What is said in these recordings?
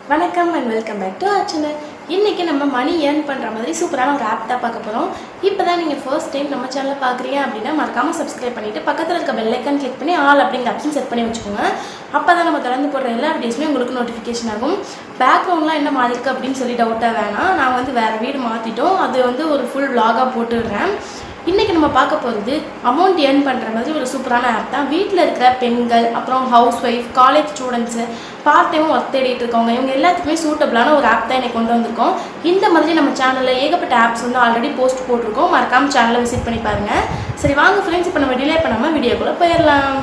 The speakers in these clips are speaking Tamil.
வணக்கம் and welcome back to our channel. இன்றைக்கி நம்ம மணி ஏர்ன் பண்ணுற மாதிரி சூப்பரான ஒரு ஆப் தான் பார்க்க போகிறோம். இப்போ தான் நீங்கள் ஃபர்ஸ்ட் டைம் நம்ம சேனலில் பார்க்குறீங்க அப்படின்னா மறக்காமல் சப்ஸ்கிரைப் பண்ணிவிட்டு பக்கத்தில் இருக்க பெல் ஐக்கான் கிளிக் பண்ணி ஆல் அப்படிங்கிற ஆப்ஷன் செட் பண்ணி வச்சுக்கோங்க. அப்போ தான் நம்ம தொடர்ந்து போடுற எல்லா வீடியோஸுமே உங்களுக்கு நோட்டிஃபிகேஷன் ஆகும். பேக்ரவுண்ட்லாம் என்ன மாதிரி இருக்குது அப்படின்னு சொல்லி டவுட்டாக வேணாம். நான் வேறு வீடு மாற்றிட்டோம், அது ஒரு ஃபுல் vlog-ஆக போட்டுடுறேன். இன்றைக்கி நம்ம பார்க்க போகிறது அமௌண்ட் ஏர்ன் பண்ணுற மாதிரி ஒரு சூப்பரான ஆப் தான். வீட்டில் இருக்கிற பெண்கள், அப்புறம் house wife, college students, part டைமும் ஒர்க் தேடிட்டு இருக்கவங்க, இவங்க எல்லாத்துக்குமே சூட்டபிளான ஒரு ஆப் தான் எனக்கு கொண்டு வந்திருக்கோம். இந்த மாதிரி நம்ம சேனலில் ஏகப்பட்ட ஆப்ஸ் ஆல்ரெடி போஸ்ட் போட்டிருக்கோம். மறக்காமல் சேனலை விசிட் பண்ணி பாருங்கள். சரி வாங்க ஃப்ரெண்ட்ஸ், இப்போ நம்ம டிலே பண்ணாமல் வீடியோக்குள்ளே போயிடலாம்.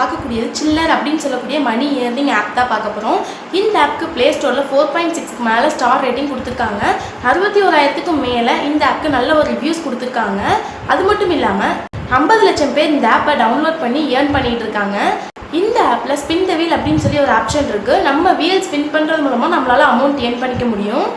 பார்க்கக்கூடியது சில்லர் அப்படின்னு சொல்லக்கூடிய மணி ஏர்னிங் ஆப் தான் பார்க்க போகிறோம். இந்த ஆப்க்கு ப்ளே ஸ்டோரில் 4.6 மேலே ஸ்டார் ரேட்டிங் கொடுத்துருக்காங்க. 61,000க்கு மேலே இந்த ஆப்க்கு நல்ல ஒரு ரிவ்யூஸ் கொடுத்துருக்காங்க. அது மட்டும் இல்லாமல் 50 லட்சம் பேர் இந்த ஆப்பை டவுன்லோட் பண்ணி ஏர்ன் பண்ணிகிட்டு இருக்காங்க. இந்த ஆப்பில் ஸ்பின் த வீல் அப்படின்னு சொல்லி ஒரு ஆப்ஷன் இருக்குது. நம்ம வீல் ஸ்பின் பண்ணுறது மூலமாக நம்மளால் அமௌண்ட் ஏர்ன் பண்ணிக்க முடியும்.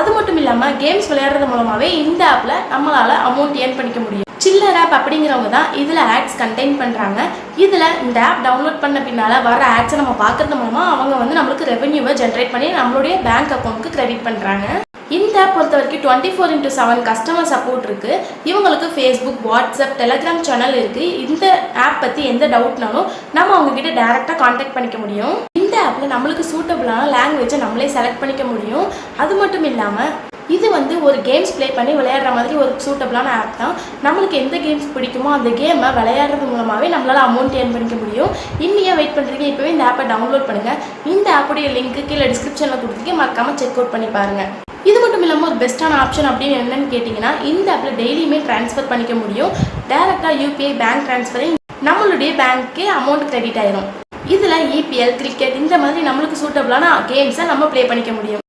அது மட்டும் இல்லாமல் கேம்ஸ் விளையாடுறது மூலமாகவே இந்த ஆப்பில் நம்மளால் அமௌண்ட் ஏர்ன் பண்ணிக்க முடியும். சில்லர் ஆப் அப்படிங்கிறவங்க தான் இதில் ஆட்ஸ் கண்டெயின் பண்ணுறாங்க. இதில் இந்த ஆப் டவுன்லோட் பண்ண பின்னால் வர ஆட்ஸை நம்ம பார்க்கறது மூலமாக அவங்க நம்மளுக்கு ரெவென்யூவை ஜென்ரேட் பண்ணி நம்மளுடைய பேங்க் அக்கௌண்ட்டுக்கு கிரெடிட் பண்ணுறாங்க. இந்த ஆப் பொறுத்த வரைக்கும் 24/7 கஸ்டமர் சப்போர்ட் இருக்குது. இவங்களுக்கு ஃபேஸ்புக், வாட்ஸ்அப், டெலகிராம் சேனல் இருக்குது. இந்த ஆப் பற்றி எந்த டவுட்னாலும் நம்ம அவங்கக்கிட்ட டேரெக்டாக கான்டாக்ட் பண்ணிக்க முடியும். இந்த ஆப்பில் நம்மளுக்கு சூட்டபிளான லாங்குவேஜை நம்மளே செலக்ட் பண்ணிக்க முடியும். அது மட்டும் இல்லாமல் இது ஒரு கேம்ஸ் ப்ளே பண்ணி விளையாடுற மாதிரி ஒரு சூட்டபிளான ஆப் தான். நம்மளுக்கு எந்த கேம்ஸ் பிடிக்குமோ அந்த கேமை விளையாடுறது மூலமாகவே நம்மளால் அமௌண்ட் ஏர்ன் பண்ணிக்க முடியும். இன்னையே வெயிட் பண்ணுறீங்க, இப்போவே இந்த ஆப்பை டவுன்லோட் பண்ணுங்கள். இந்த ஆப்புடைய லிங்க்கு கீழே டிஸ்கிரிப்ஷனில் கொடுத்துருக்கேன், மறக்காமல் செக் அவுட் பண்ணி பாருங்கள். இது மட்டும் இல்லாமல் ஒரு பெஸ்ட்டான ஆப்ஷன் அப்படின்னு என்னென்னு கேட்டிங்கன்னா, இந்த ஆப்பில் டெய்லியுமே ட்ரான்ஸ்ஃபர் பண்ணிக்க முடியும். டேரெக்டாக யூபிஐ பேங்க் ட்ரான்ஸ்ஃபரிங் நம்மளுடைய பேங்க்கு அமௌண்ட் கிரெடிட் ஆயிரும். இதில் EPL, கிரிக்கெட் இந்த மாதிரி நம்மளுக்கு சூட்டபிளான கேம்ஸை நம்ம ப்ளே பண்ணிக்க முடியும்.